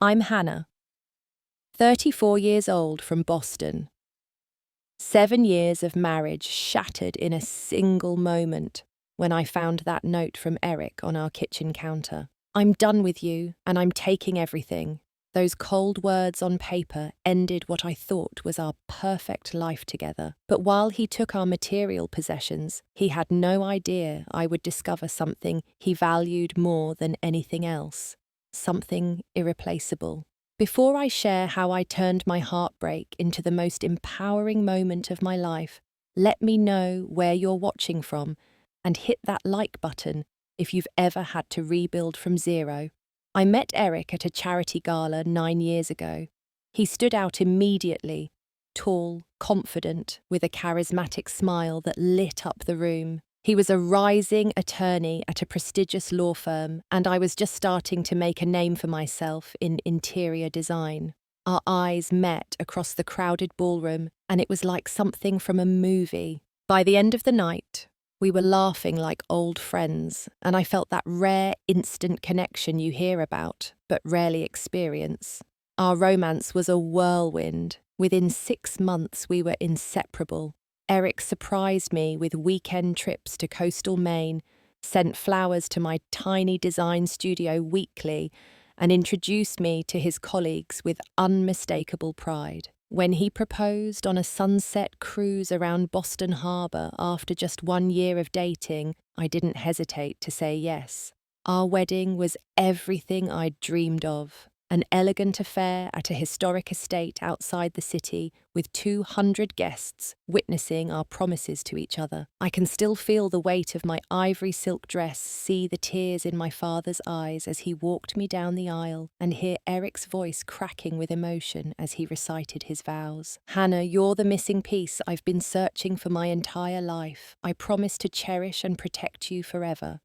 I'm Hannah, 34 years old from Boston. 7 years of marriage shattered in a single moment when I found that note from Eric on our kitchen counter. I'm done with you and I'm taking everything. Those cold words on paper ended what I thought was our perfect life together. But while he took our material possessions, he had no idea I would discover something he valued more than anything else. Something irreplaceable. Before I share how I turned my heartbreak into the most empowering moment of my life, let me know where you're watching from and hit that like button if you've ever had to rebuild from zero. I met Eric at a charity gala 9 years ago. He stood out immediately, tall, confident, with a charismatic smile that lit up the room. He was a rising attorney at a prestigious law firm, and I was just starting to make a name for myself in interior design. Our eyes met across the crowded ballroom, and it was like something from a movie. By the end of the night, we were laughing like old friends, and I felt that rare instant connection you hear about, but rarely experience. Our romance was a whirlwind. Within 6 months, we were inseparable. Eric surprised me with weekend trips to coastal Maine, sent flowers to my tiny design studio weekly, and introduced me to his colleagues with unmistakable pride. When he proposed on a sunset cruise around Boston Harbor after just 1 year of dating, I didn't hesitate to say yes. Our wedding was everything I'd dreamed of. An elegant affair at a historic estate outside the city with 200 guests witnessing our promises to each other. I can still feel the weight of my ivory silk dress, see the tears in my father's eyes as he walked me down the aisle, and hear Eric's voice cracking with emotion as he recited his vows. Hannah, you're the missing piece I've been searching for my entire life. I promise to cherish and protect you forever.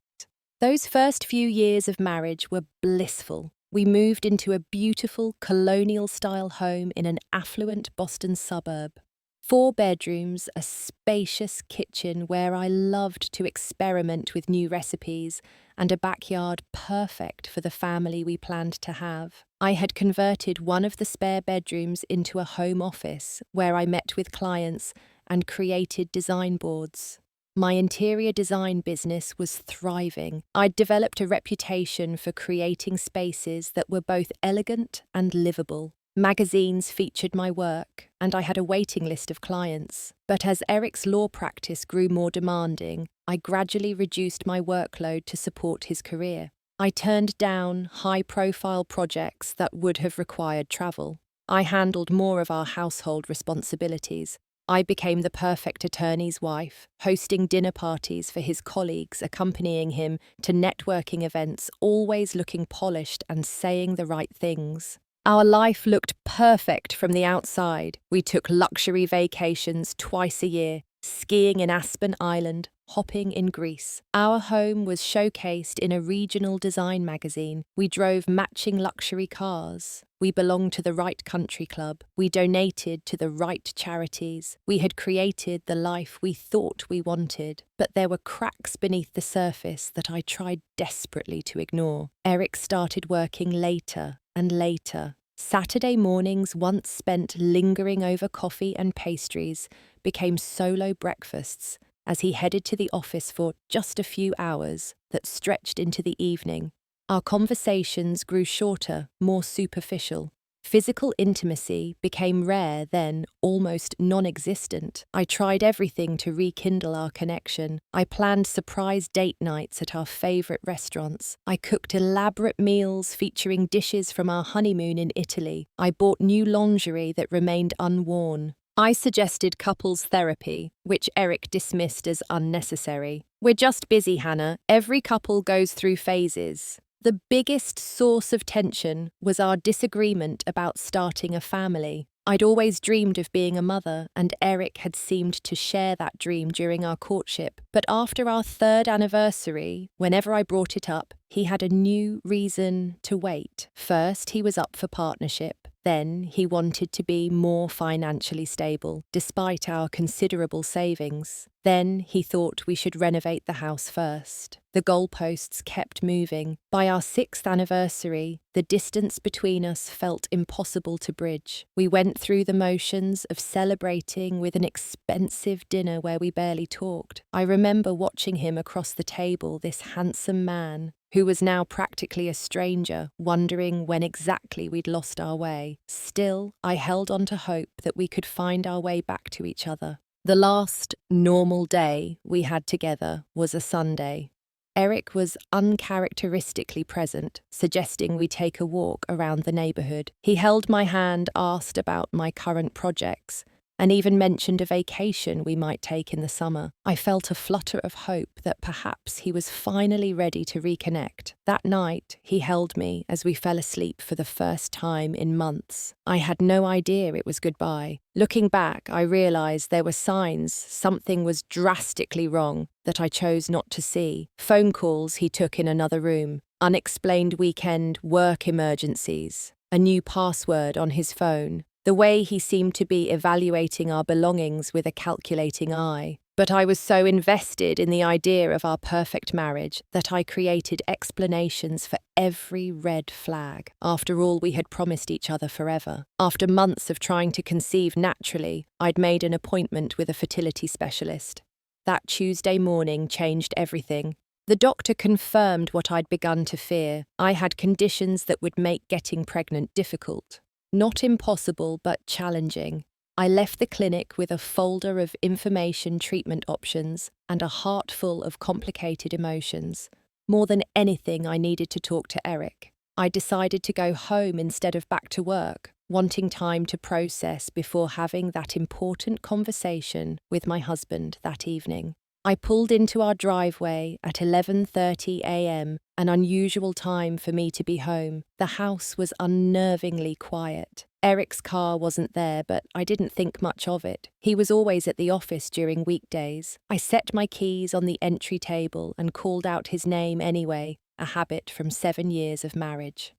Those first few years of marriage were blissful. We moved into a beautiful colonial-style home in an affluent Boston suburb. 4 bedrooms, a spacious kitchen where I loved to experiment with new recipes, and a backyard perfect for the family we planned to have. I had converted one of the spare bedrooms into a home office where I met with clients and created design boards. My interior design business was thriving. I'd developed a reputation for creating spaces that were both elegant and livable. Magazines featured my work, and I had a waiting list of clients. But as Eric's law practice grew more demanding, I gradually reduced my workload to support his career. I turned down high-profile projects that would have required travel. I handled more of our household responsibilities. I became the perfect attorney's wife, hosting dinner parties for his colleagues, accompanying him to networking events, always looking polished and saying the right things. Our life looked perfect from the outside. We took luxury vacations twice a year, skiing in Aspen Island, hopping in Greece. Our home was showcased in a regional design magazine. We drove matching luxury cars. We belonged to the right country club. We donated to the right charities. We had created the life we thought we wanted. But there were cracks beneath the surface that I tried desperately to ignore. Eric started working later and later. Saturday mornings, once spent lingering over coffee and pastries, became solo breakfasts as he headed to the office for just a few hours that stretched into the evening. Our conversations grew shorter, more superficial. Physical intimacy became rare, then almost non-existent. I tried everything to rekindle our connection. I planned surprise date nights at our favorite restaurants. I cooked elaborate meals featuring dishes from our honeymoon in Italy. I bought new lingerie that remained unworn. I suggested couples therapy, which Eric dismissed as unnecessary. We're just busy, Hannah. Every couple goes through phases. The biggest source of tension was our disagreement about starting a family. I'd always dreamed of being a mother, and Eric had seemed to share that dream during our courtship. But after our 3rd anniversary, whenever I brought it up, he had a new reason to wait. First, he was up for partnership. Then he wanted to be more financially stable, despite our considerable savings. Then he thought we should renovate the house first. The goalposts kept moving. By our 6th anniversary, the distance between us felt impossible to bridge. We went through the motions of celebrating with an expensive dinner where we barely talked. I remember watching him across the table, this handsome man, who was now practically a stranger, wondering when exactly we'd lost our way. Still, I held on to hope that we could find our way back to each other. The last normal day we had together was a Sunday. Eric was uncharacteristically present, suggesting we take a walk around the neighbourhood. He held my hand, asked about my current projects, and even mentioned a vacation we might take in the summer. I felt a flutter of hope that perhaps he was finally ready to reconnect. That night, he held me as we fell asleep for the first time in months. I had no idea it was goodbye. Looking back, I realised there were signs something was drastically wrong that I chose not to see. Phone calls he took in another room, unexplained weekend work emergencies, a new password on his phone, the way he seemed to be evaluating our belongings with a calculating eye. But I was so invested in the idea of our perfect marriage that I created explanations for every red flag. After all, we had promised each other forever. After months of trying to conceive naturally, I'd made an appointment with a fertility specialist. That Tuesday morning changed everything. The doctor confirmed what I'd begun to fear. I had conditions that would make getting pregnant difficult. Not impossible, but challenging. I left the clinic with a folder of information treatment options and a heart full of complicated emotions. More than anything, I needed to talk to Eric. I decided to go home instead of back to work, wanting time to process before having that important conversation with my husband that evening. I pulled into our driveway at 11:30 a.m., an unusual time for me to be home. The house was unnervingly quiet. Eric's car wasn't there, but I didn't think much of it. He was always at the office during weekdays. I set my keys on the entry table and called out his name anyway, a habit from 7 years of marriage.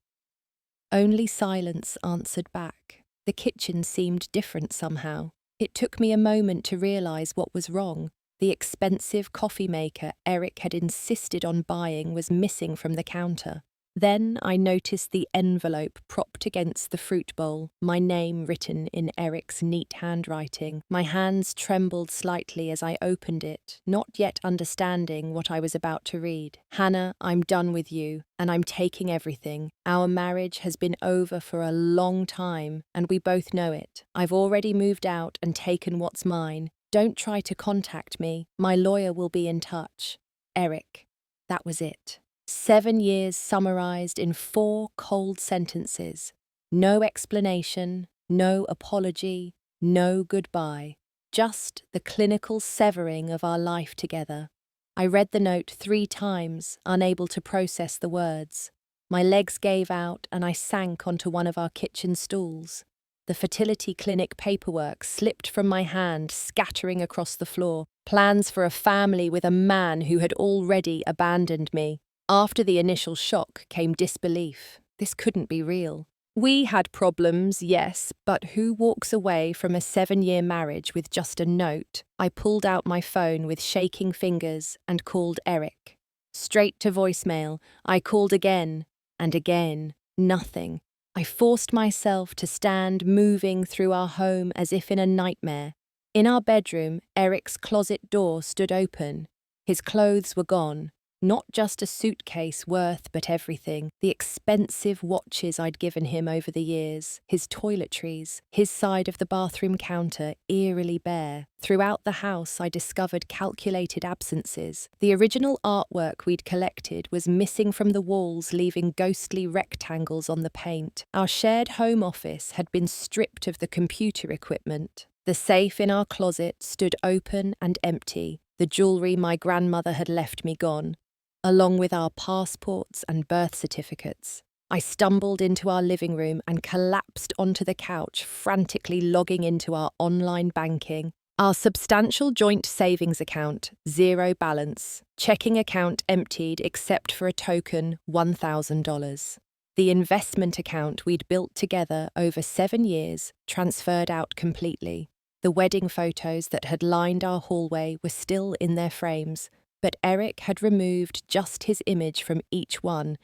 Only silence answered back. The kitchen seemed different somehow. It took me a moment to realise what was wrong. The expensive coffee maker Eric had insisted on buying was missing from the counter. Then I noticed the envelope propped against the fruit bowl, my name written in Eric's neat handwriting. My hands trembled slightly as I opened it, not yet understanding what I was about to read. "Hannah, I'm done with you, and I'm taking everything. Our marriage has been over for a long time, and we both know it. I've already moved out and taken what's mine. Don't try to contact me. My lawyer will be in touch. Eric." That was it. 7 years summarized in 4 cold sentences. No explanation, no apology, no goodbye. Just the clinical severing of our life together. I read the note 3 times, unable to process the words. My legs gave out and I sank onto one of our kitchen stools. The fertility clinic paperwork slipped from my hand, scattering across the floor. Plans for a family with a man who had already abandoned me. After the initial shock came disbelief. This couldn't be real. We had problems, yes, but who walks away from a 7-year marriage with just a note? I pulled out my phone with shaking fingers and called Eric. Straight to voicemail. I called again and again. Nothing. I forced myself to stand moving through our home as if in a nightmare. In our bedroom, Eric's closet door stood open. His clothes were gone. Not just a suitcase worth but everything. The expensive watches I'd given him over the years, his toiletries, his side of the bathroom counter eerily bare. Throughout the house I discovered calculated absences. The original artwork we'd collected was missing from the walls, leaving ghostly rectangles on the paint. Our shared home office had been stripped of the computer equipment. The safe in our closet stood open and empty. The jewellery my grandmother had left me gone, along with our passports and birth certificates. I stumbled into our living room and collapsed onto the couch, frantically logging into our online banking. Our substantial joint savings account, 0 balance. Checking account emptied except for a token $1,000. The investment account we'd built together over 7 years transferred out completely. The wedding photos that had lined our hallway were still in their frames, but Eric had removed just his image from each one,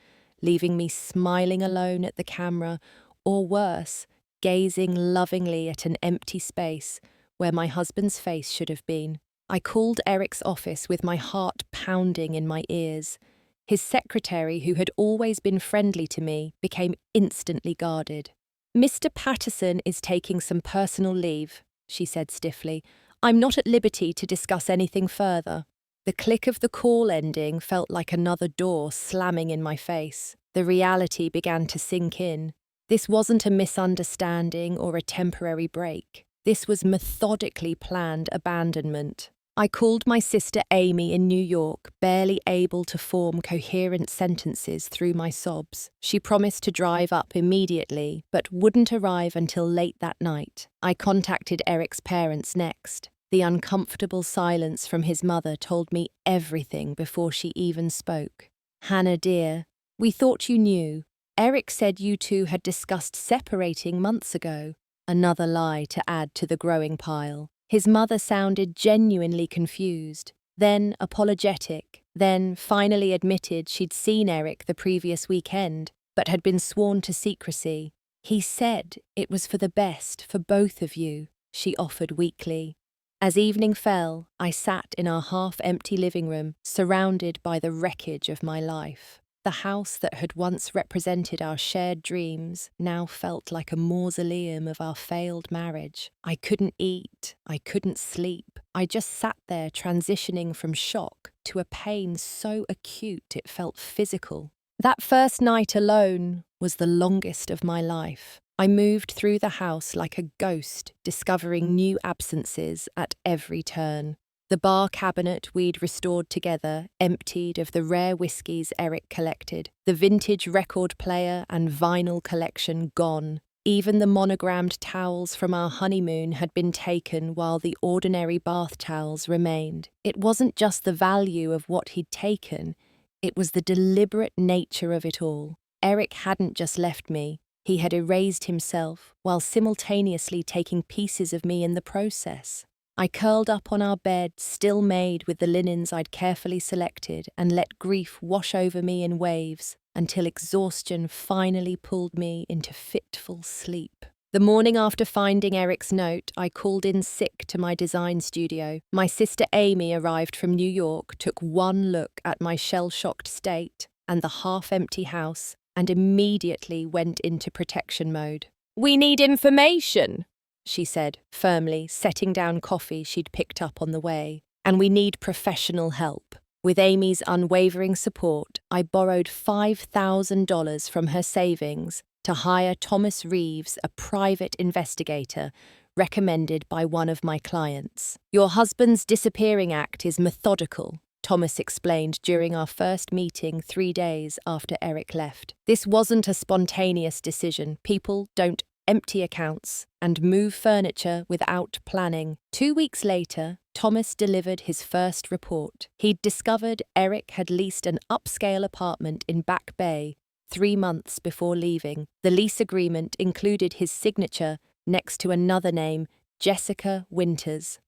leaving me smiling alone at the camera, or worse, gazing lovingly at an empty space where my husband's face should have been. I called Eric's office with my heart pounding in my ears. His secretary, who had always been friendly to me, became instantly guarded. "Mr. Patterson is taking some personal leave," she said stiffly. "I'm not at liberty to discuss anything further." The click of the call ending felt like another door slamming in my face. The reality began to sink in. This wasn't a misunderstanding or a temporary break. This was methodically planned abandonment. I called my sister Amy in New York, barely able to form coherent sentences through my sobs. She promised to drive up immediately, but wouldn't arrive until late that night. I contacted Eric's parents next. The uncomfortable silence from his mother told me everything before she even spoke. "Hannah, dear, we thought you knew. Eric said you two had discussed separating months ago." Another lie to add to the growing pile. His mother sounded genuinely confused, then apologetic, then finally admitted she'd seen Eric the previous weekend, but had been sworn to secrecy. "He said it was for the best for both of you," she offered weakly. As evening fell, I sat in our half-empty living room, surrounded by the wreckage of my life. The house that had once represented our shared dreams now felt like a mausoleum of our failed marriage. I couldn't eat, I couldn't sleep. I just sat there transitioning from shock to a pain so acute it felt physical. That first night alone was the longest of my life. I moved through the house like a ghost, discovering new absences at every turn. The bar cabinet we'd restored together emptied of the rare whiskies Eric collected, the vintage record player and vinyl collection gone. Even the monogrammed towels from our honeymoon had been taken while the ordinary bath towels remained. It wasn't just the value of what he'd taken, it was the deliberate nature of it all. Eric hadn't just left me, he had erased himself while simultaneously taking pieces of me in the process. I curled up on our bed, still made with the linens I'd carefully selected, and let grief wash over me in waves until exhaustion finally pulled me into fitful sleep. The morning after finding Eric's note, I called in sick to my design studio. My sister Amy arrived from New York, took one look at my shell-shocked state and the half-empty house, and immediately went into protection mode. "We need information," she said, firmly, setting down coffee she'd picked up on the way. "And we need professional help." With Amy's unwavering support, I borrowed $5,000 from her savings to hire Thomas Reeves, a private investigator recommended by one of my clients. "Your husband's disappearing act is methodical," Thomas explained during our first meeting 3 days after Eric left. "This wasn't a spontaneous decision. People don't empty accounts and move furniture without planning." 2 weeks later, Thomas delivered his first report. He'd discovered Eric had leased an upscale apartment in Back Bay 3 months before leaving. The lease agreement included his signature next to another name, Jessica Winters.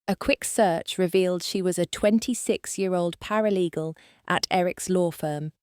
A quick search revealed she was a 26-year-old paralegal at Eric's law firm,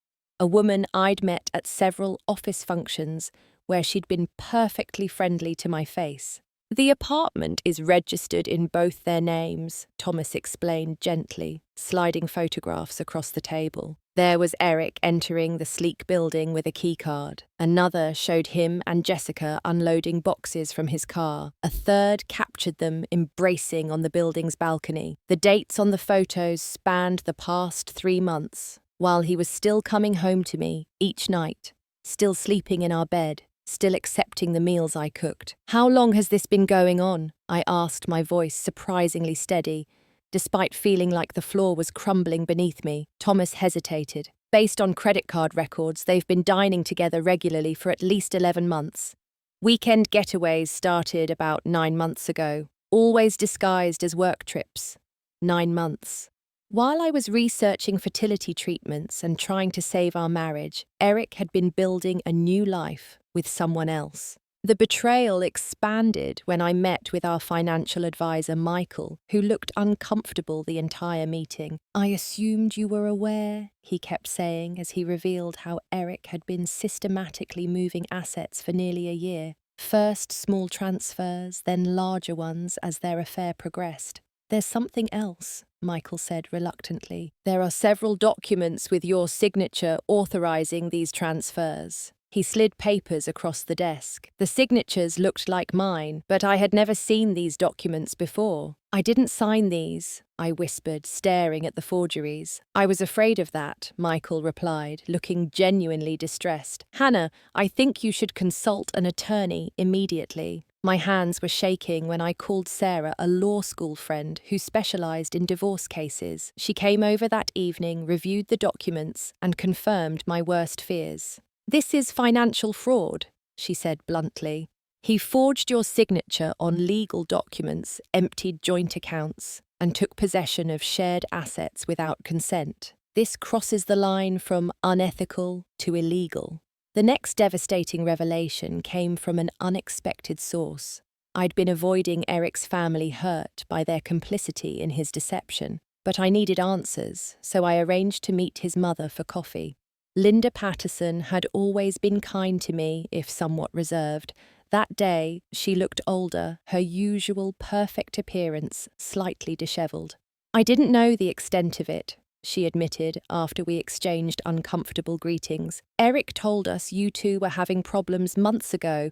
a woman I'd met at several office functions where she'd been perfectly friendly to my face. "The apartment is registered in both their names," Thomas explained gently, sliding photographs across the table. There was Eric entering the sleek building with a keycard. Another showed him and Jessica unloading boxes from his car. A third captured them embracing on the building's balcony. The dates on the photos spanned the past 3 months, while he was still coming home to me each night, still sleeping in our bed, still accepting the meals I cooked. "How long has this been going on?" I asked, my voice surprisingly steady, despite feeling like the floor was crumbling beneath me. Thomas hesitated. "Based on credit card records, they've been dining together regularly for at least 11 months. Weekend getaways started about 9 months ago, always disguised as work trips. 9 months. While I was researching fertility treatments and trying to save our marriage, Eric had been building a new life with someone else. The betrayal expanded when I met with our financial advisor, Michael, who looked uncomfortable the entire meeting. "I assumed you were aware," he kept saying as he revealed how Eric had been systematically moving assets for nearly a year. First small transfers, then larger ones as their affair progressed. "There's something else," Michael said reluctantly. "There are several documents with your signature authorizing these transfers." He slid papers across the desk. The signatures looked like mine, but I had never seen these documents before. "I didn't sign these," I whispered, staring at the forgeries. "I was afraid of that," Michael replied, looking genuinely distressed. "Hannah, I think you should consult an attorney immediately." My hands were shaking when I called Sarah, a law school friend who specialized in divorce cases. She came over that evening, reviewed the documents, and confirmed my worst fears. "This is financial fraud," she said bluntly. "He forged your signature on legal documents, emptied joint accounts, and took possession of shared assets without consent. This crosses the line from unethical to illegal." The next devastating revelation came from an unexpected source. I'd been avoiding Eric's family hurt by their complicity in his deception, but I needed answers, so I arranged to meet his mother for coffee. Linda Patterson had always been kind to me, if somewhat reserved. That day, she looked older, her usual perfect appearance slightly dishevelled. "I didn't know the extent of it," she admitted after we exchanged uncomfortable greetings. "Eric told us you two were having problems months ago.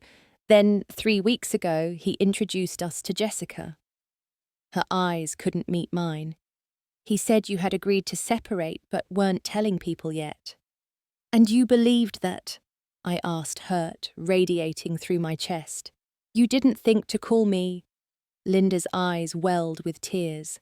Then, 3 weeks ago, he introduced us to Jessica." Her eyes couldn't meet mine. "He said you had agreed to separate but weren't telling people yet." "And you believed that?" I asked, hurt, radiating through my chest. "You didn't think to call me?" Linda's eyes welled with tears.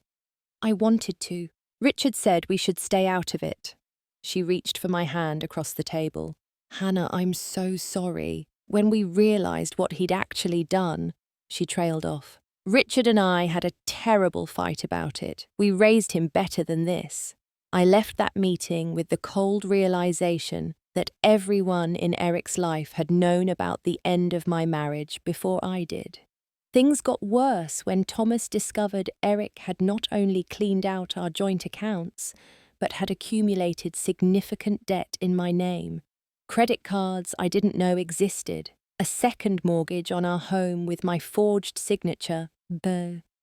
"I wanted to. Richard said we should stay out of it." She reached for my hand across the table. "Hannah, I'm so sorry. When we realized what he'd actually done," she trailed off. "Richard and I had a terrible fight about it. We raised him better than this." I left that meeting with the cold realization that everyone in Eric's life had known about the end of my marriage before I did. Things got worse when Thomas discovered Eric had not only cleaned out our joint accounts, but had accumulated significant debt in my name. Credit cards I didn't know existed, a second mortgage on our home with my forged signature,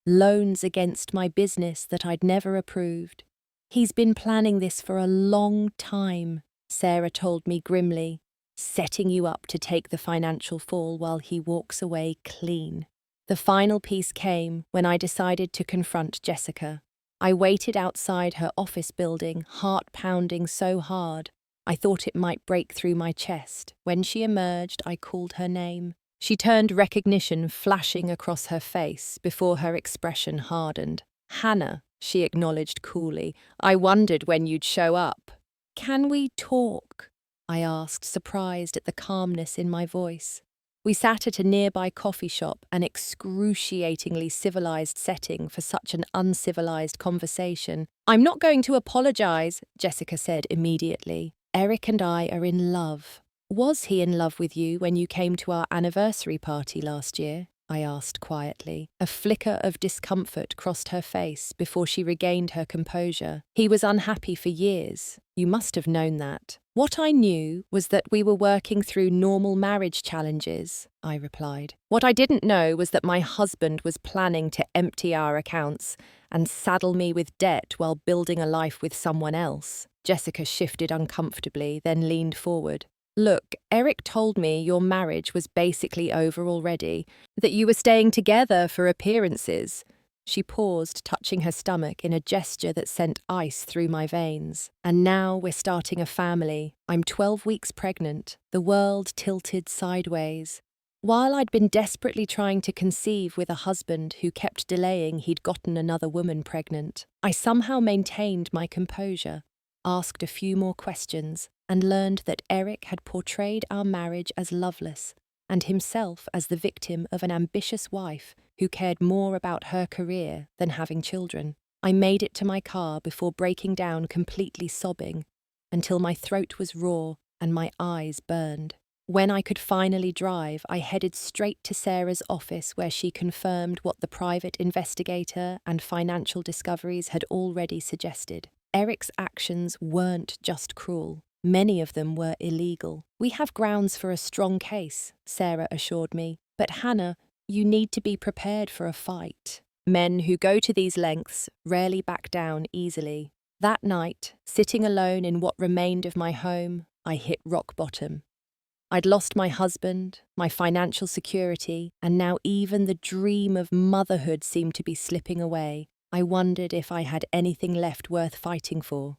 loans against my business that I'd never approved. "He's been planning this for a long time," Sarah told me grimly, "setting you up to take the financial fall while he walks away clean." The final piece came when I decided to confront Jessica. I waited outside her office building, heart pounding so hard I thought it might break through my chest. When she emerged, I called her name. She turned, recognition flashing across her face before her expression hardened. "Hannah," she acknowledged coolly, "I wondered when you'd show up." "Can we talk?" I asked, surprised at the calmness in my voice. We sat at a nearby coffee shop, an excruciatingly civilized setting for such an uncivilized conversation. "I'm not going to apologize," Jessica said immediately. "Eric and I are in love." "Was he in love with you when you came to our anniversary party last year?" I asked quietly. A flicker of discomfort crossed her face before she regained her composure. "He was unhappy for years. You must have known that." "What I knew was that we were working through normal marriage challenges," I replied. "What I didn't know was that my husband was planning to empty our accounts and saddle me with debt while building a life with someone else." Jessica shifted uncomfortably, then leaned forward. "Look, Eric told me your marriage was basically over already, that you were staying together for appearances." She paused, touching her stomach in a gesture that sent ice through my veins. "And now we're starting a family. I'm 12 weeks pregnant." The world tilted sideways. While I'd been desperately trying to conceive with a husband who kept delaying he'd gotten another woman pregnant, I somehow maintained my composure, asked a few more questions, and learned that Eric had portrayed our marriage as loveless and himself as the victim of an ambitious wife who cared more about her career than having children. I made it to my car before breaking down completely sobbing, until my throat was raw and my eyes burned. When I could finally drive, I headed straight to Sarah's office where she confirmed what the private investigator and financial discoveries had already suggested. Eric's actions weren't just cruel. Many of them were illegal. "We have grounds for a strong case," Sarah assured me. "But Hannah, you need to be prepared for a fight." Men who go to these lengths rarely back down easily. That night, sitting alone in what remained of my home, I hit rock bottom. I'd lost my husband, my financial security, and now even the dream of motherhood seemed to be slipping away. I wondered if I had anything left worth fighting for.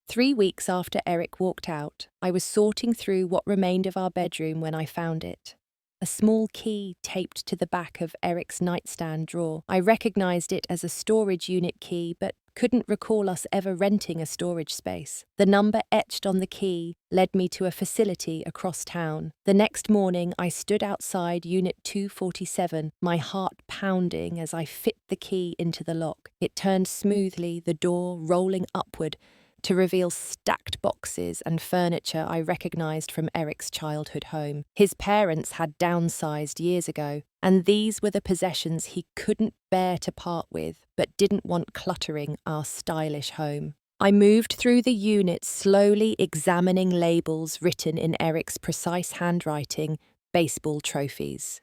3 weeks after Eric walked out, I was sorting through what remained of our bedroom when I found it. A small key taped to the back of Eric's nightstand drawer. I recognized it as a storage unit key, but couldn't recall us ever renting a storage space. The number etched on the key led me to a facility across town. The next morning, I stood outside Unit 247, my heart pounding as I fit the key into the lock. It turned smoothly, the door rolling upward, to reveal stacked boxes and furniture I recognized from Eric's childhood home. His parents had downsized years ago, and these were the possessions he couldn't bear to part with, but didn't want cluttering our stylish home. I moved through the unit, slowly examining labels written in Eric's precise handwriting, baseball trophies.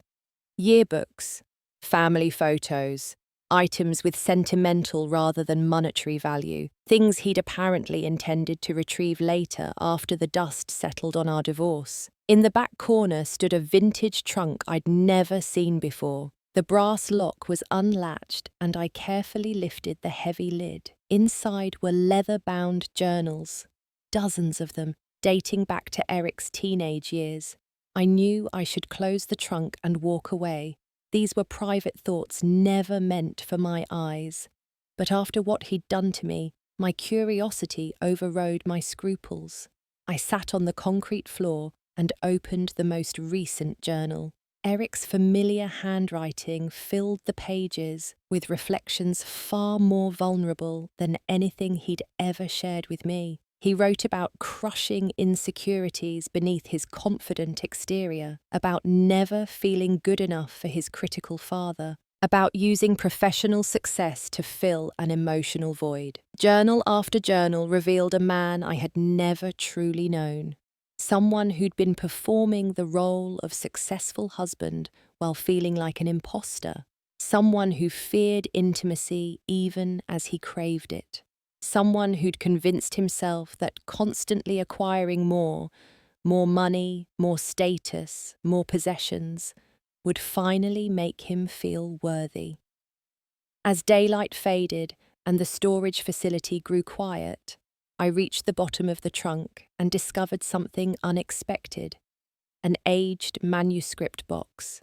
Yearbooks, family photos, items with sentimental rather than monetary value, things he'd apparently intended to retrieve later after the dust settled on our divorce. In the back corner stood a vintage trunk I'd never seen before. The brass lock was unlatched, and I carefully lifted the heavy lid. Inside were leather-bound journals, dozens of them, dating back to Eric's teenage years. I knew I should close the trunk and walk away. These were private thoughts never meant for my eyes. But after what he'd done to me, my curiosity overrode my scruples. I sat on the concrete floor and opened the most recent journal. Eric's familiar handwriting filled the pages with reflections far more vulnerable than anything he'd ever shared with me. He wrote about crushing insecurities beneath his confident exterior, about never feeling good enough for his critical father, about using professional success to fill an emotional void. Journal after journal revealed a man I had never truly known, someone who'd been performing the role of successful husband while feeling like an imposter, someone who feared intimacy even as he craved it. Someone who'd convinced himself that constantly acquiring more money, more status, more possessions, would finally make him feel worthy. As daylight faded and the storage facility grew quiet, I reached the bottom of the trunk and discovered something unexpected: an aged manuscript box.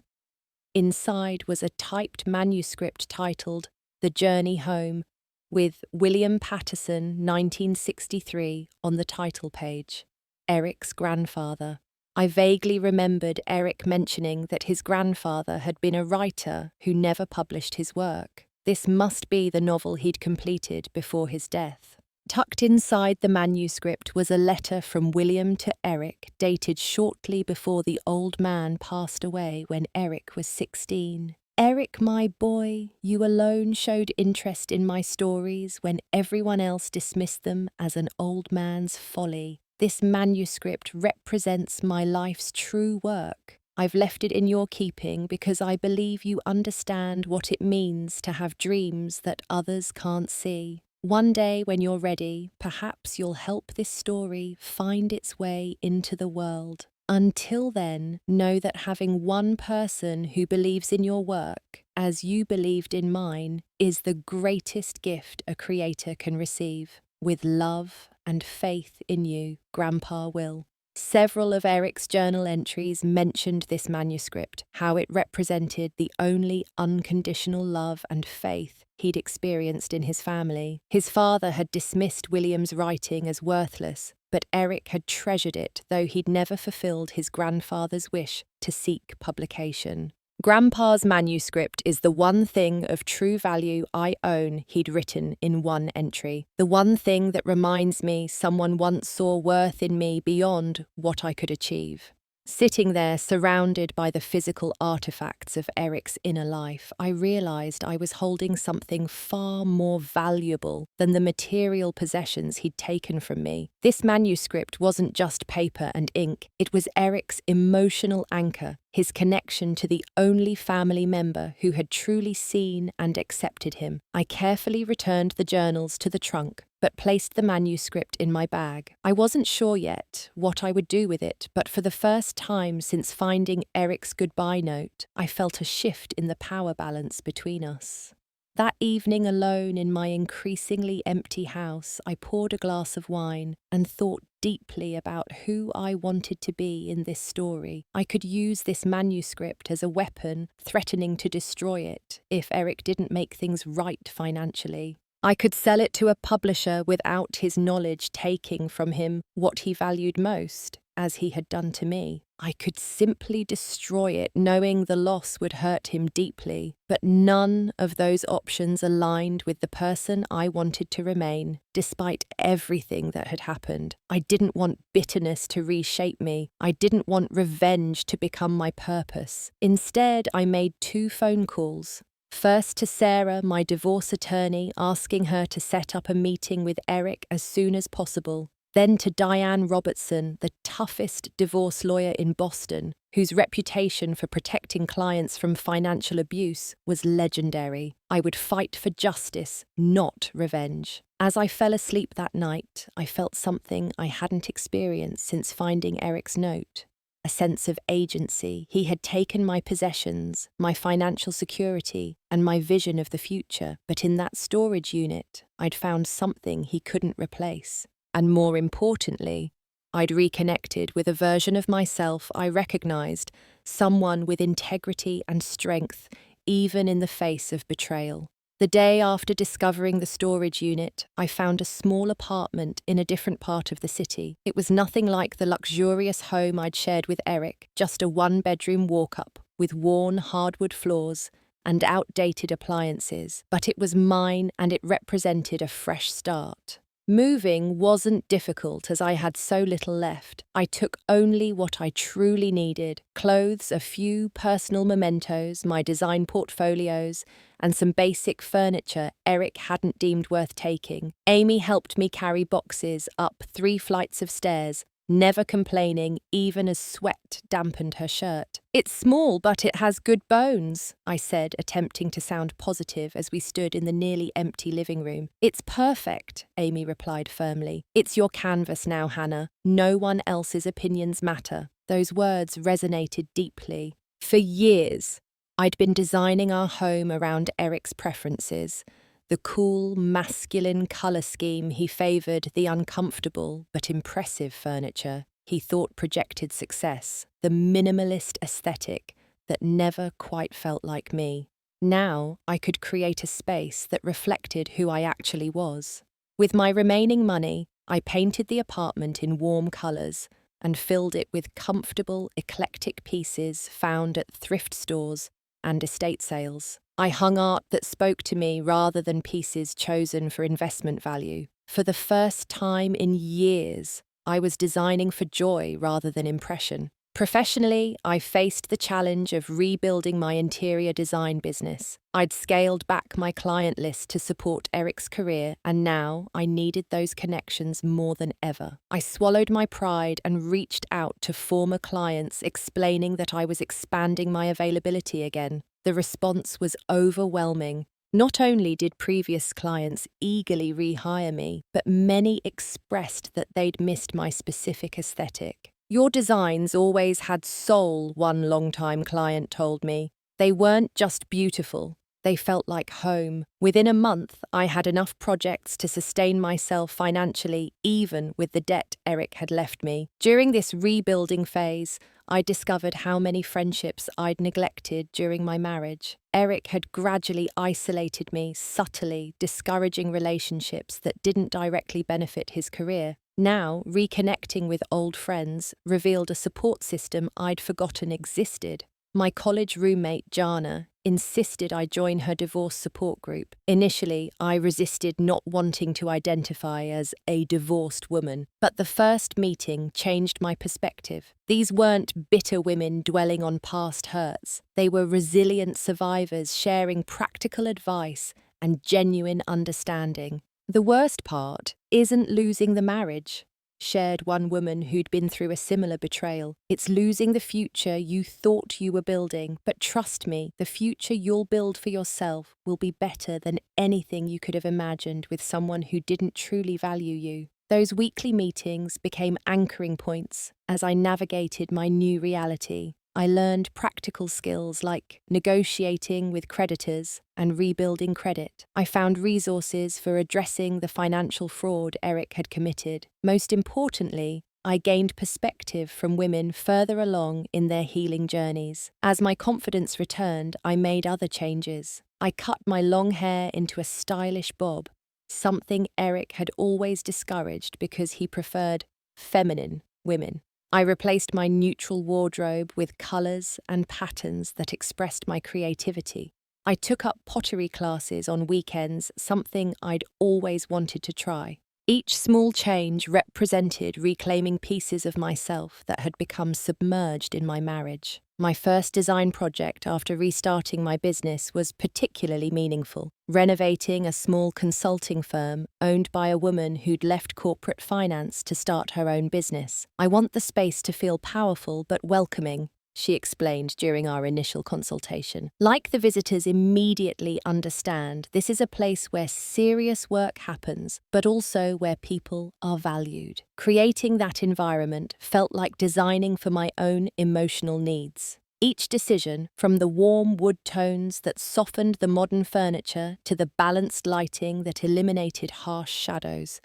Inside was a typed manuscript titled "The Journey Home," with William Patterson, 1963, on the title page. Eric's grandfather. I vaguely remembered Eric mentioning that his grandfather had been a writer who never published his work. This must be the novel he'd completed before his death. Tucked inside the manuscript was a letter from William to Eric, dated shortly before the old man passed away when Eric was 16. "Eric, my boy, you alone showed interest in my stories when everyone else dismissed them as an old man's folly. This manuscript represents my life's true work. I've left it in your keeping because I believe you understand what it means to have dreams that others can't see. One day when you're ready, perhaps you'll help this story find its way into the world. Until then, know that having one person who believes in your work, as you believed in mine, is the greatest gift a creator can receive. With love and faith in you, Grandpa Will." Several of Eric's journal entries mentioned this manuscript, how it represented the only unconditional love and faith he'd experienced in his family. His father had dismissed William's writing as worthless, but Eric had treasured it, though he'd never fulfilled his grandfather's wish to seek publication. Grandpa's manuscript is the one thing of true value I own, he'd written in one entry. The one thing that reminds me someone once saw worth in me beyond what I could achieve. Sitting there, surrounded by the physical artifacts of Eric's inner life, I realized I was holding something far more valuable than the material possessions he'd taken from me. This manuscript wasn't just paper and ink, it was Eric's emotional anchor, his connection to the only family member who had truly seen and accepted him. I carefully returned the journals to the trunk, but placed the manuscript in my bag. I wasn't sure yet what I would do with it, but for the first time since finding Eric's goodbye note, I felt a shift in the power balance between us. That evening alone in my increasingly empty house, I poured a glass of wine and thought deeply about who I wanted to be in this story. I could use this manuscript as a weapon, threatening to destroy it if Eric didn't make things right financially. I could sell it to a publisher without his knowledge taking from him what he valued most, as he had done to me. I could simply destroy it, knowing the loss would hurt him deeply, but none of those options aligned with the person I wanted to remain, despite everything that had happened. I didn't want bitterness to reshape me. I didn't want revenge to become my purpose. Instead, I made 2 phone calls. First to Sarah, my divorce attorney, asking her to set up a meeting with Eric as soon as possible. Then to Diane Robertson, the toughest divorce lawyer in Boston, whose reputation for protecting clients from financial abuse was legendary. I would fight for justice, not revenge. As I fell asleep that night, I felt something I hadn't experienced since finding Eric's note. A sense of agency. He had taken my possessions, my financial security, and my vision of the future, but in that storage unit, I'd found something he couldn't replace. And more importantly, I'd reconnected with a version of myself I recognized, someone with integrity and strength, even in the face of betrayal. The day after discovering the storage unit, I found a small apartment in a different part of the city. It was nothing like the luxurious home I'd shared with Eric, just a 1-bedroom walk-up with worn hardwood floors and outdated appliances. But it was mine and it represented a fresh start. Moving wasn't difficult as I had so little left. I took only what I truly needed: clothes, a few personal mementos, my design portfolios, and some basic furniture Eric hadn't deemed worth taking. Amy helped me carry boxes up 3 flights of stairs, never complaining even as sweat dampened her shirt. "It's small, but it has good bones," I said, attempting to sound positive as we stood in the nearly empty living room. "It's perfect," Amy replied firmly. "It's your canvas now, Hannah. No one else's opinions matter." Those words resonated deeply. For years, I'd been designing our home around Eric's preferences. The cool, masculine colour scheme he favoured, the uncomfortable but impressive furniture he thought projected success, the minimalist aesthetic that never quite felt like me. Now I could create a space that reflected who I actually was. With my remaining money, I painted the apartment in warm colours and filled it with comfortable, eclectic pieces found at thrift stores and estate sales. I hung art that spoke to me rather than pieces chosen for investment value. For the first time in years, I was designing for joy rather than impression. Professionally, I faced the challenge of rebuilding my interior design business. I'd scaled back my client list to support Eric's career, and now I needed those connections more than ever. I swallowed my pride and reached out to former clients, explaining that I was expanding my availability again. The response was overwhelming. Not only did previous clients eagerly rehire me, but many expressed that they'd missed my specific aesthetic. "Your designs always had soul," one longtime client told me. "They weren't just beautiful, they felt like home." Within a month, I had enough projects to sustain myself financially, even with the debt Eric had left me. During this rebuilding phase, I discovered how many friendships I'd neglected during my marriage. Eric had gradually isolated me, subtly discouraging relationships that didn't directly benefit his career. Now, reconnecting with old friends revealed a support system I'd forgotten existed. My college roommate, Jana, insisted I join her divorce support group. Initially, I resisted not wanting to identify as a divorced woman, but the first meeting changed my perspective. These weren't bitter women dwelling on past hurts. They were resilient survivors sharing practical advice and genuine understanding. The worst part isn't losing the marriage, shared one woman who'd been through a similar betrayal. It's losing the future you thought you were building, but trust me, the future you'll build for yourself will be better than anything you could have imagined with someone who didn't truly value you. Those weekly meetings became anchoring points as I navigated my new reality. I learned practical skills like negotiating with creditors and rebuilding credit. I found resources for addressing the financial fraud Eric had committed. Most importantly, I gained perspective from women further along in their healing journeys. As my confidence returned, I made other changes. I cut my long hair into a stylish bob, something Eric had always discouraged because he preferred feminine women. I replaced my neutral wardrobe with colours and patterns that expressed my creativity. I took up pottery classes on weekends, something I'd always wanted to try. Each small change represented reclaiming pieces of myself that had become submerged in my marriage. My first design project after restarting my business was particularly meaningful, renovating a small consulting firm owned by a woman who'd left corporate finance to start her own business. I want the space to feel powerful but welcoming, she explained during our initial consultation. Like the visitors immediately understand, this is a place where serious work happens, but also where people are valued. Creating that environment felt like designing for my own emotional needs. Each decision, from the warm wood tones that softened the modern furniture to the balanced lighting that eliminated harsh shadows,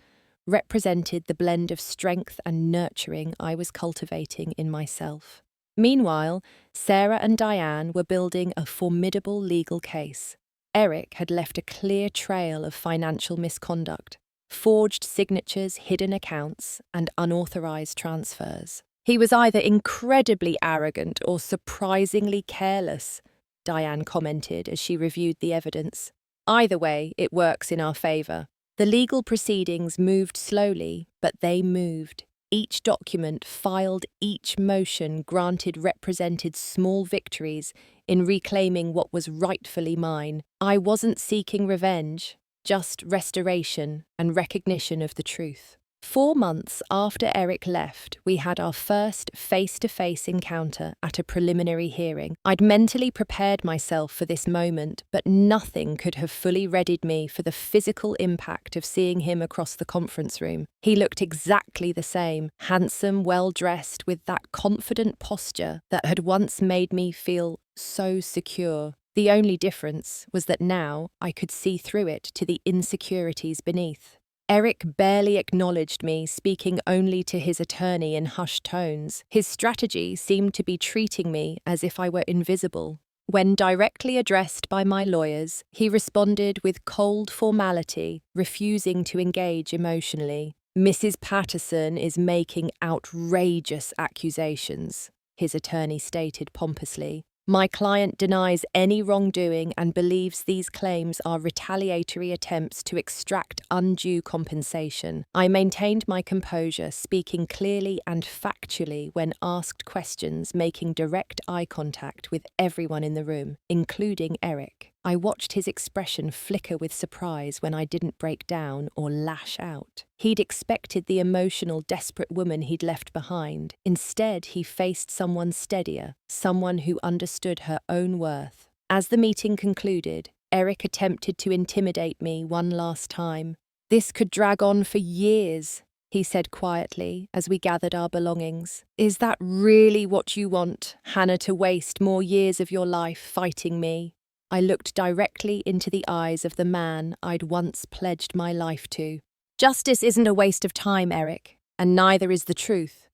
represented the blend of strength and nurturing I was cultivating in myself. Meanwhile, Sarah and Diane were building a formidable legal case. Eric had left a clear trail of financial misconduct, forged signatures, hidden accounts, and unauthorized transfers. He was either incredibly arrogant or surprisingly careless, Diane commented as she reviewed the evidence. Either way, it works in our favor. The legal proceedings moved slowly, but they moved. Each document filed, each motion granted represented small victories in reclaiming what was rightfully mine. I wasn't seeking revenge, just restoration and recognition of the truth. 4 months after Eric left, we had our first face-to-face encounter at a preliminary hearing. I'd mentally prepared myself for this moment, but nothing could have fully readied me for the physical impact of seeing him across the conference room. He looked exactly the same, handsome, well-dressed, with that confident posture that had once made me feel so secure. The only difference was that now I could see through it to the insecurities beneath. Eric barely acknowledged me, speaking only to his attorney in hushed tones. His strategy seemed to be treating me as if I were invisible. When directly addressed by my lawyers, he responded with cold formality, refusing to engage emotionally. "Mrs. Patterson is making outrageous accusations," his attorney stated pompously. "My client denies any wrongdoing and believes these claims are retaliatory attempts to extract undue compensation." I maintained my composure, speaking clearly and factually when asked questions, making direct eye contact with everyone in the room, including Eric. I watched his expression flicker with surprise when I didn't break down or lash out. He'd expected the emotional, desperate woman he'd left behind. Instead, he faced someone steadier, someone who understood her own worth. As the meeting concluded, Eric attempted to intimidate me one last time. "This could drag on for years," he said quietly as we gathered our belongings. "Is that really what you want, Hannah, to waste more years of your life fighting me?" I looked directly into the eyes of the man I'd once pledged my life to. "Justice isn't a waste of time, Eric, and neither is the truth."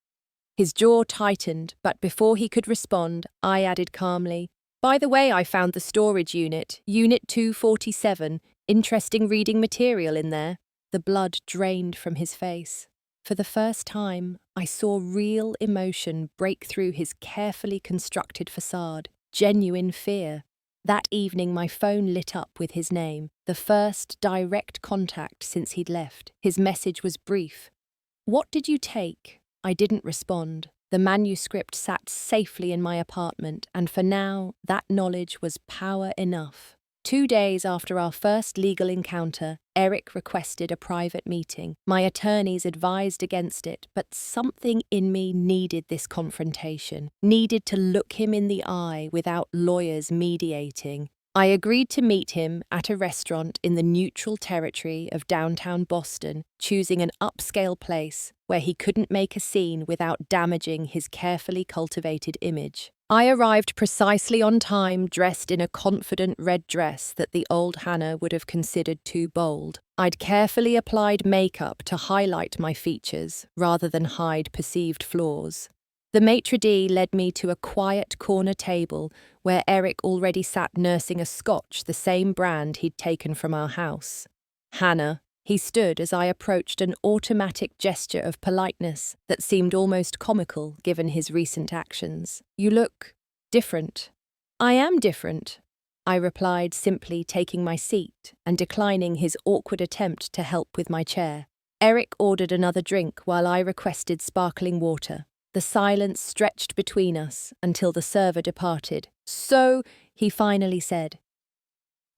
His jaw tightened, but before he could respond, I added calmly, "By the way, I found the storage unit, Unit 247, interesting reading material in there." The blood drained from his face. For the first time, I saw real emotion break through his carefully constructed facade. genuine fear. That evening, my phone lit up with his name, the first direct contact since he'd left. His message was brief. "What did you take?" I didn't respond. The manuscript sat safely in my apartment, and for now, that knowledge was power enough. 2 days after our first legal encounter, Eric requested a private meeting. My attorneys advised against it, but something in me needed this confrontation, needed to look him in the eye without lawyers mediating. I agreed to meet him at a restaurant in the neutral territory of downtown Boston, choosing an upscale place where he couldn't make a scene without damaging his carefully cultivated image. I arrived precisely on time, dressed in a confident red dress that the old Hannah would have considered too bold. I'd carefully applied makeup to highlight my features rather than hide perceived flaws. The maitre d' led me to a quiet corner table where Eric already sat nursing a scotch, the same brand he'd taken from our house. "Hannah," he stood as I approached, an automatic gesture of politeness that seemed almost comical given his recent actions. "You look different." "I am different," I replied, simply taking my seat and declining his awkward attempt to help with my chair. Eric ordered another drink while I requested sparkling water. The silence stretched between us until the server departed. "So," he finally said,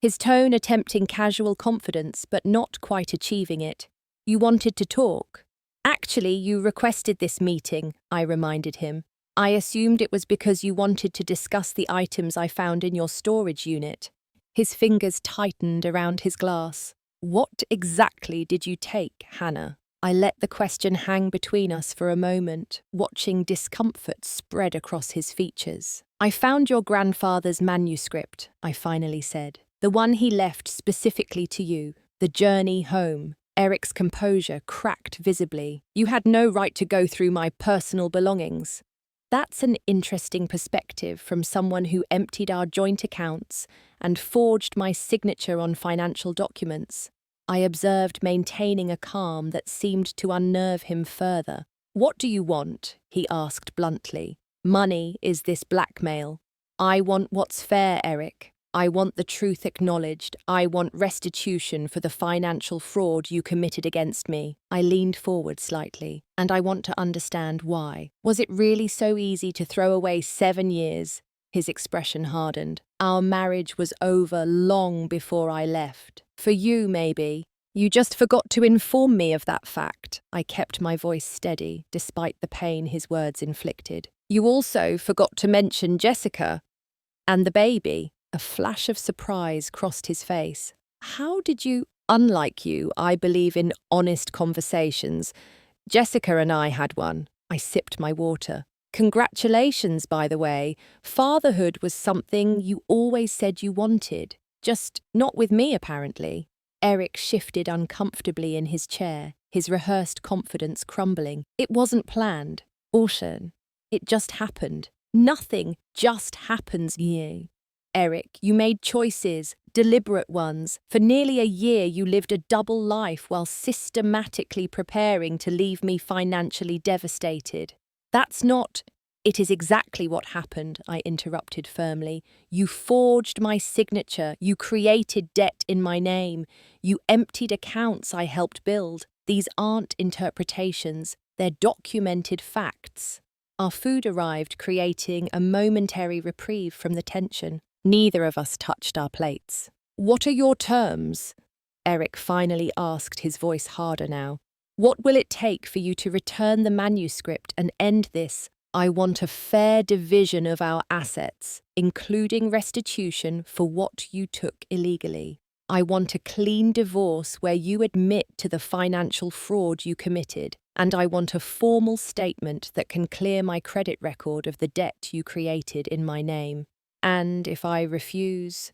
his tone attempting casual confidence but not quite achieving it. "You wanted to talk." "Actually, you requested this meeting," I reminded him. "I assumed it was because you wanted to discuss the items I found in your storage unit." His fingers tightened around his glass. "What exactly did you take, Hannah?" I let the question hang between us for a moment, watching discomfort spread across his features. "I found your grandfather's manuscript," I finally said. "The one he left specifically to you, The Journey Home." Eric's composure cracked visibly. "You had no right to go through my personal belongings." That's an interesting perspective from someone who emptied our joint accounts and forged my signature on financial documents. I observed, maintaining a calm that seemed to unnerve him further. "What do you want?" he asked bluntly. "Money is this blackmail." "I want what's fair, Eric. I want the truth acknowledged. I want restitution for the financial fraud you committed against me." I leaned forward slightly, "and I want to understand why. Was it really so easy to throw away 7 years? His expression hardened. "Our marriage was over long before I left. For you, maybe. You just forgot to inform me of that fact." I kept my voice steady, despite the pain his words inflicted. "You also forgot to mention Jessica and the baby." A flash of surprise crossed his face. "How did you—" "Unlike you, I believe in honest conversations. Jessica and I had one." I sipped my water. "Congratulations, by the way. Fatherhood was something you always said you wanted. Just not with me, apparently." Eric shifted uncomfortably in his chair, his rehearsed confidence crumbling. "It wasn't planned, Ocean. It just happened. Nothing just happens, you. Eric, you made choices, deliberate ones. For nearly a year you lived a double life while systematically preparing to leave me financially devastated." "That's not—" "It is exactly what happened," I interrupted firmly. "You forged my signature. You created debt in my name. You emptied accounts I helped build. These aren't interpretations. They're documented facts." Our food arrived, creating a momentary reprieve from the tension. Neither of us touched our plates. "What are your terms?" Eric finally asked, his voice harder now. "What will it take for you to return the manuscript and end this?" "I want a fair division of our assets, including restitution for what you took illegally. I want a clean divorce where you admit to the financial fraud you committed, and I want a formal statement that can clear my credit record of the debt you created in my name. And if I refuse,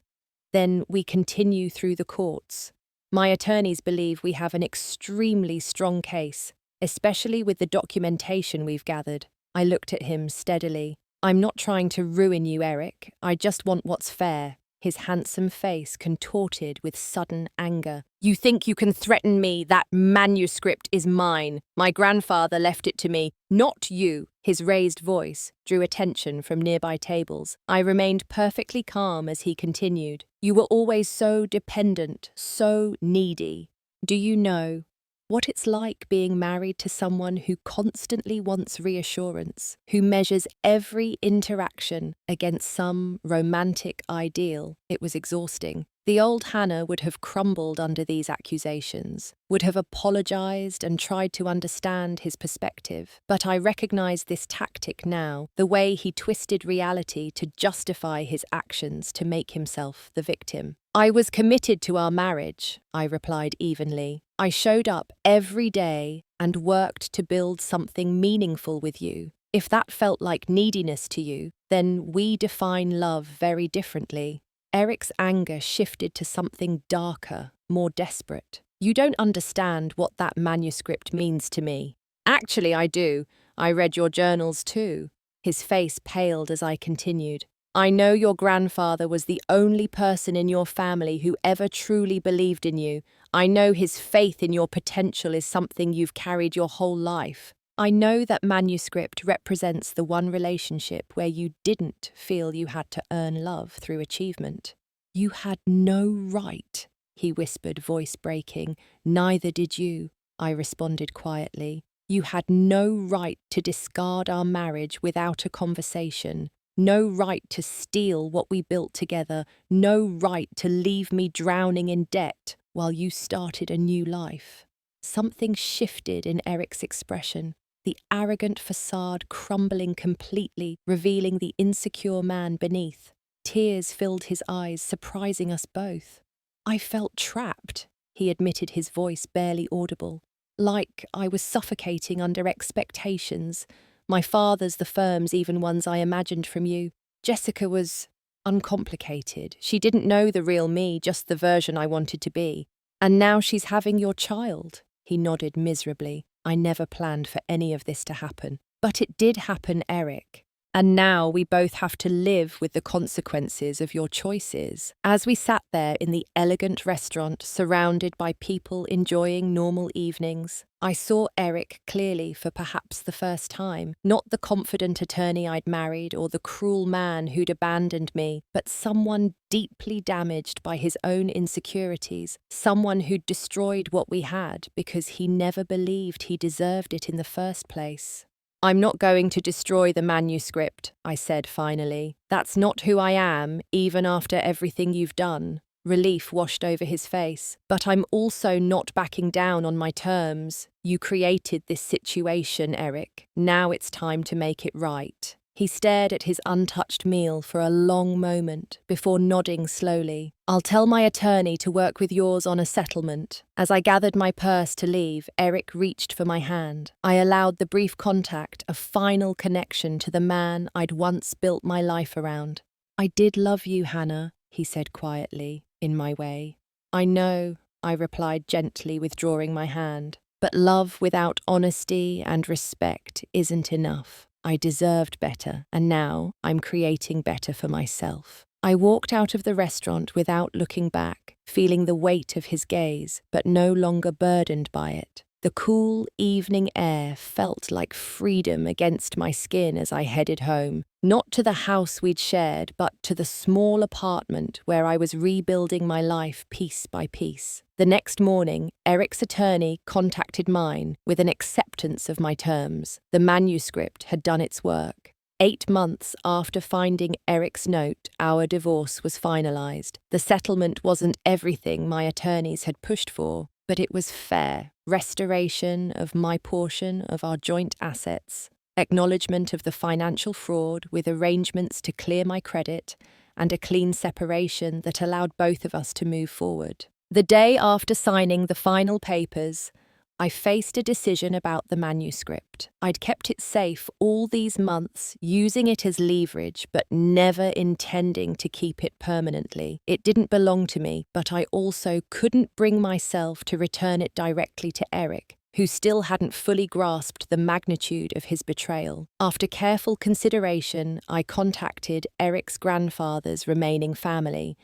then we continue through the courts. My attorneys believe we have an extremely strong case, especially with the documentation we've gathered." I looked at him steadily. "I'm not trying to ruin you, Eric. I just want what's fair." his handsome face contorted with sudden anger. "You think you can threaten me? That manuscript is mine. My grandfather left it to me, not you." His raised voice drew attention from nearby tables. I remained perfectly calm as he continued. "You were always so dependent, so needy. Do you know what it's like being married to someone who constantly wants reassurance, who measures every interaction against some romantic ideal?" It was exhausting. The old Hannah would have crumbled under these accusations, would have apologized and tried to understand his perspective. But I recognized this tactic now, the way he twisted reality to justify his actions to make himself the victim. "I was committed to our marriage," I replied evenly. "I showed up every day and worked to build something meaningful with you. If that felt like neediness to you, then we define love very differently." Eric's anger shifted to something darker, more desperate. "You don't understand what that manuscript means to me." "Actually, I do. I read your journals too." His face paled as I continued. "I know your grandfather was the only person in your family who ever truly believed in you. I know his faith in your potential is something you've carried your whole life. I know that manuscript represents the one relationship where you didn't feel you had to earn love through achievement." "You had no right," he whispered, voice breaking. "Neither did you," I responded quietly. "You had no right to discard our marriage without a conversation. No right to steal what we built together. No right to leave me drowning in debt while you started a new life." Something shifted in Eric's expression, the arrogant facade crumbling completely, revealing the insecure man beneath. Tears filled his eyes, surprising us both. "I felt trapped," he admitted, his voice barely audible. "Like I was suffocating under expectations. My father's, the firm's, even ones I imagined from you. Jessica was uncomplicated. She didn't know the real me, just the version I wanted to be. And now she's having your child." He nodded miserably. "I never planned for any of this to happen. But it did happen, Eric. And now we both have to live with the consequences of your choices." As we sat there in the elegant restaurant, surrounded by people enjoying normal evenings, I saw Eric clearly for perhaps the first time. Not the confident attorney I'd married or the cruel man who'd abandoned me, but someone deeply damaged by his own insecurities, someone who'd destroyed what we had because he never believed he deserved it in the first place. "I'm not going to destroy the manuscript," I said finally. "That's not who I am, even after everything you've done." Relief washed over his face. "But I'm also not backing down on my terms. You created this situation, Eric. Now it's time to make it right." He stared at his untouched meal for a long moment before nodding slowly. "I'll tell my attorney to work with yours on a settlement." As I gathered my purse to leave, Eric reached for my hand. I allowed the brief contact a final connection to the man I'd once built my life around. "I did love you, Hannah," he said quietly, in my way. "I know," I replied gently, withdrawing my hand. "But love without honesty and respect isn't enough. I deserved better, and now I'm creating better for myself." I walked out of the restaurant without looking back, feeling the weight of his gaze, but no longer burdened by it. The cool evening air felt like freedom against my skin as I headed home, not to the house we'd shared, but to the small apartment where I was rebuilding my life piece by piece. The next morning, Eric's attorney contacted mine with an acceptance of my terms. The manuscript had done its work. 8 months after finding Eric's note, our divorce was finalized. The settlement wasn't everything my attorneys had pushed for, but it was fair. Restoration of my portion of our joint assets, acknowledgement of the financial fraud with arrangements to clear my credit, and a clean separation that allowed both of us to move forward. The day after signing the final papers, I faced a decision about the manuscript. I'd kept it safe all these months, using it as leverage, but never intending to keep it permanently. It didn't belong to me, but I also couldn't bring myself to return it directly to Eric. who still hadn't fully grasped the magnitude of his betrayal. After careful consideration, I contacted Eric's grandfather's remaining family,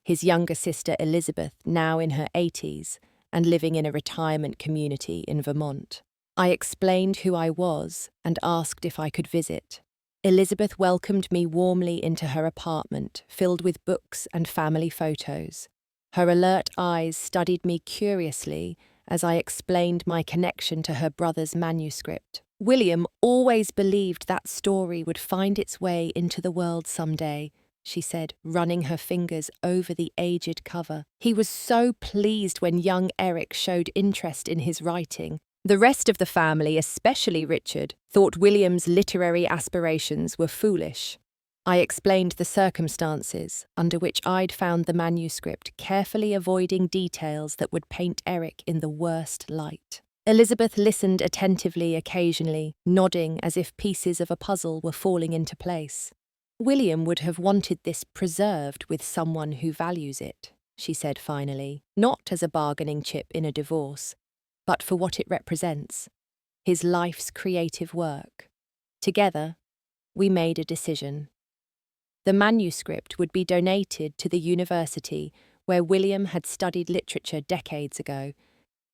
his younger sister Elizabeth, now in her 80s, and living in a retirement community in Vermont. I explained who I was and asked if I could visit. Elizabeth welcomed me warmly into her apartment, filled with books and family photos. Her alert eyes studied me curiously as I explained my connection to her brother's manuscript. "William always believed that story would find its way into the world someday," she said, running her fingers over the aged cover. "He was so pleased when young Eric showed interest in his writing." The rest of the family, especially Richard, thought William's literary aspirations were foolish. I explained the circumstances under which I'd found the manuscript, carefully avoiding details that would paint Eric in the worst light. Elizabeth listened attentively occasionally, nodding as if pieces of a puzzle were falling into place. "William would have wanted this preserved with someone who values it," she said finally, "not as a bargaining chip in a divorce, but for what it represents, his life's creative work." Together, we made a decision. The manuscript would be donated to the university where William had studied literature decades ago.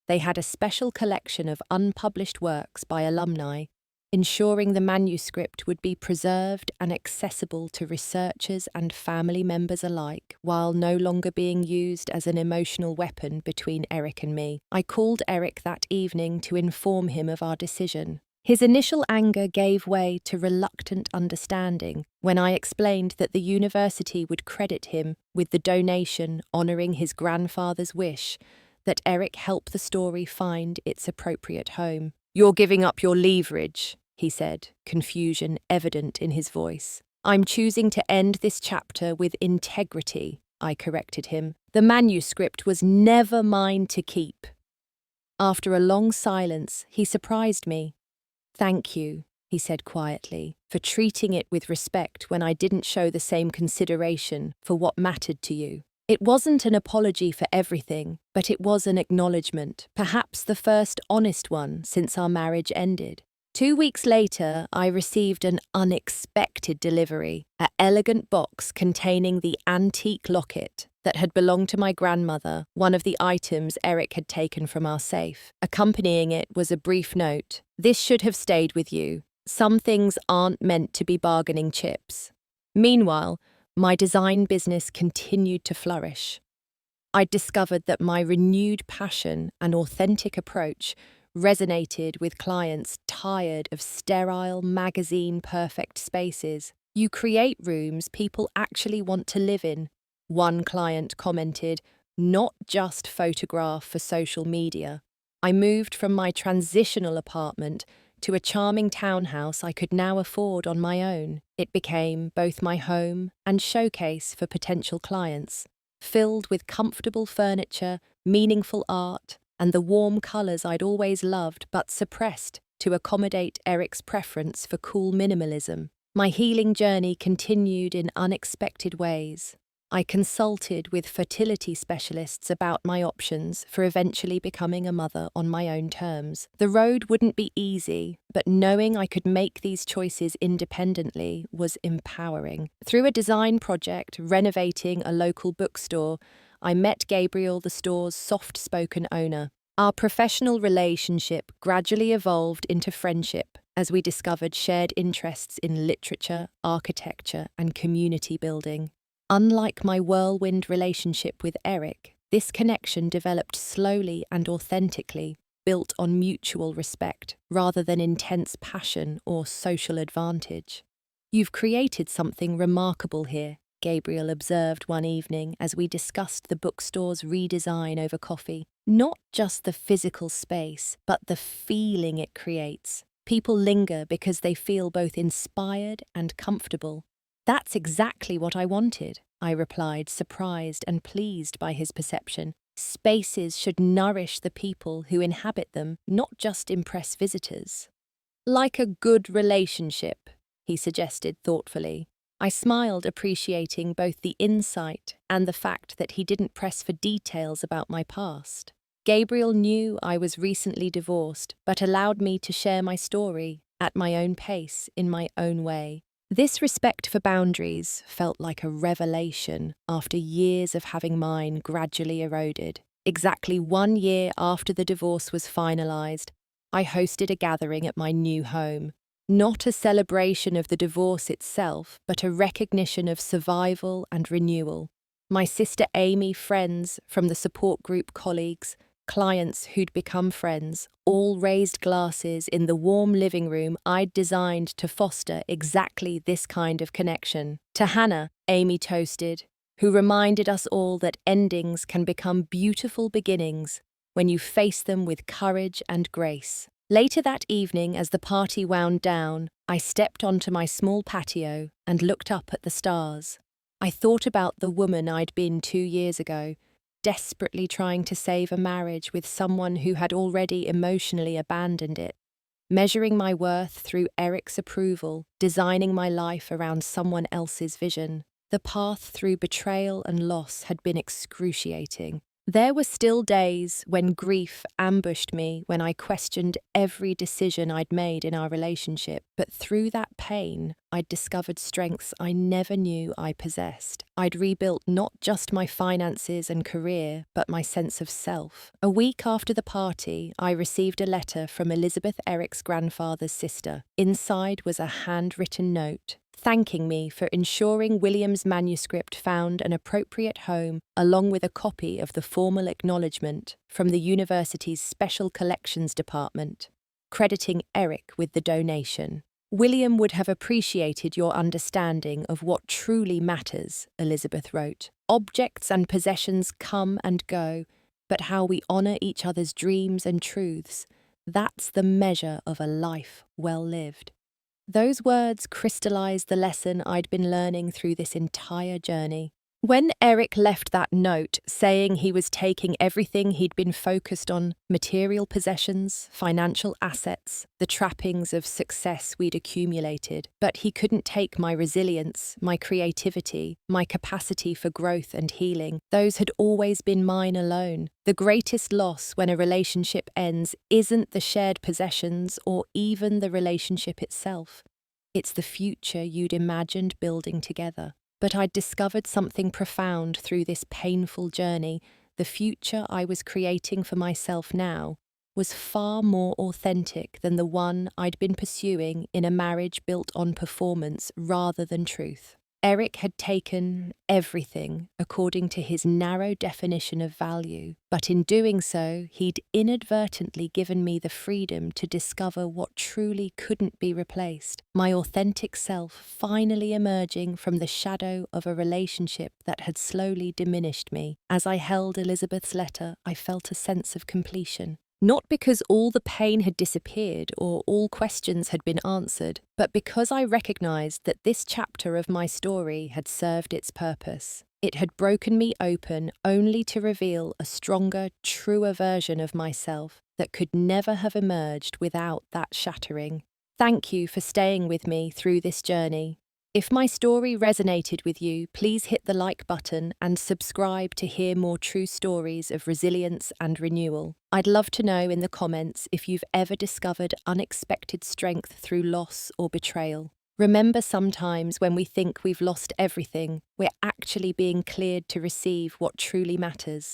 They had a special collection of unpublished works by alumni, ensuring the manuscript would be preserved and accessible to researchers and family members alike, while no longer being used as an emotional weapon between Eric and me. I called Eric that evening to inform him of our decision. His initial anger gave way to reluctant understanding when I explained that the university would credit him with the donation honouring his grandfather's wish that Eric help the story find its appropriate home. "You're giving up your leverage," he said, confusion evident in his voice. "I'm choosing to end this chapter with integrity," I corrected him. "The manuscript was never mine to keep." After a long silence, he surprised me. "Thank you," he said quietly, "for treating it with respect when I didn't show the same consideration for what mattered to you." It wasn't an apology for everything, but it was an acknowledgement, perhaps the first honest one since our marriage ended. 2 weeks later, I received an unexpected delivery, an elegant box containing the antique locket that had belonged to my grandmother, one of the items Eric had taken from our safe. Accompanying it was a brief note: "This should have stayed with you. Some things aren't meant to be bargaining chips." Meanwhile, my design business continued to flourish. I discovered that my renewed passion and authentic approach resonated with clients tired of sterile, magazine-perfect spaces. "You create rooms people actually want to live in," one client commented, "not just photograph for social media." I moved from my transitional apartment to a charming townhouse I could now afford on my own. It became both my home and showcase for potential clients, filled with comfortable furniture, meaningful art, and the warm colours I'd always loved but suppressed to accommodate Eric's preference for cool minimalism. My healing journey continued in unexpected ways. I consulted with fertility specialists about my options for eventually becoming a mother on my own terms. The road wouldn't be easy, but knowing I could make these choices independently was empowering. Through a design project renovating a local bookstore, I met Gabriel, the store's soft-spoken owner. Our professional relationship gradually evolved into friendship as we discovered shared interests in literature, architecture, and community building. Unlike my whirlwind relationship with Eric, this connection developed slowly and authentically, built on mutual respect rather than intense passion or social advantage. "You've created something remarkable here," Gabriel observed one evening as we discussed the bookstore's redesign over coffee. "Not just the physical space, but the feeling it creates. People linger because they feel both inspired and comfortable." "That's exactly what I wanted," I replied, surprised and pleased by his perception. "Spaces should nourish the people who inhabit them, not just impress visitors." "Like a good relationship," he suggested thoughtfully. I smiled, appreciating both the insight and the fact that he didn't press for details about my past. Gabriel knew I was recently divorced, but allowed me to share my story at my own pace, in my own way. This respect for boundaries felt like a revelation after years of having mine gradually eroded. Exactly 1 year after the divorce was finalized, I hosted a gathering at my new home. Not a celebration of the divorce itself, but a recognition of survival and renewal. My sister Amy, friends from the support group, colleagues, clients who'd become friends, all raised glasses in the warm living room I'd designed to foster exactly this kind of connection. To Hannah, Amy toasted, who reminded us all that endings can become beautiful beginnings when you face them with courage and grace. Later that evening, as the party wound down, I stepped onto my small patio and looked up at the stars. I thought about the woman I'd been 2 years ago, desperately trying to save a marriage with someone who had already emotionally abandoned it. Measuring my worth through Eric's approval, designing my life around someone else's vision. The path through betrayal and loss had been excruciating. There were still days when grief ambushed me, when I questioned every decision I'd made in our relationship. But through that pain, I'd discovered strengths I never knew I possessed. I'd rebuilt not just my finances and career, but my sense of self. A week after the party, I received a letter from Elizabeth, Eric's grandfather's sister. Inside was a handwritten note, thanking me for ensuring William's manuscript found an appropriate home, along with a copy of the formal acknowledgement from the university's Special Collections Department, crediting Eric with the donation. William would have appreciated your understanding of what truly matters, Elizabeth wrote. Objects and possessions come and go, but how we honour each other's dreams and truths, that's the measure of a life well lived. Those words crystallized the lesson I'd been learning through this entire journey. When Eric left that note saying he was taking everything he'd been focused on, material possessions, financial assets, the trappings of success we'd accumulated, but he couldn't take my resilience, my creativity, my capacity for growth and healing, those had always been mine alone. The greatest loss when a relationship ends isn't the shared possessions or even the relationship itself. It's the future you'd imagined building together. But I'd discovered something profound through this painful journey. The future I was creating for myself now was far more authentic than the one I'd been pursuing in a marriage built on performance rather than truth. Eric had taken everything according to his narrow definition of value, but in doing so, he'd inadvertently given me the freedom to discover what truly couldn't be replaced, my authentic self finally emerging from the shadow of a relationship that had slowly diminished me. As I held Elizabeth's letter, I felt a sense of completion. Not because all the pain had disappeared or all questions had been answered, but because I recognized that this chapter of my story had served its purpose. It had broken me open only to reveal a stronger, truer version of myself that could never have emerged without that shattering. Thank you for staying with me through this journey. If my story resonated with you, please hit the like button and subscribe to hear more true stories of resilience and renewal. I'd love to know in the comments if you've ever discovered unexpected strength through loss or betrayal. Remember, sometimes when we think we've lost everything, we're actually being cleared to receive what truly matters.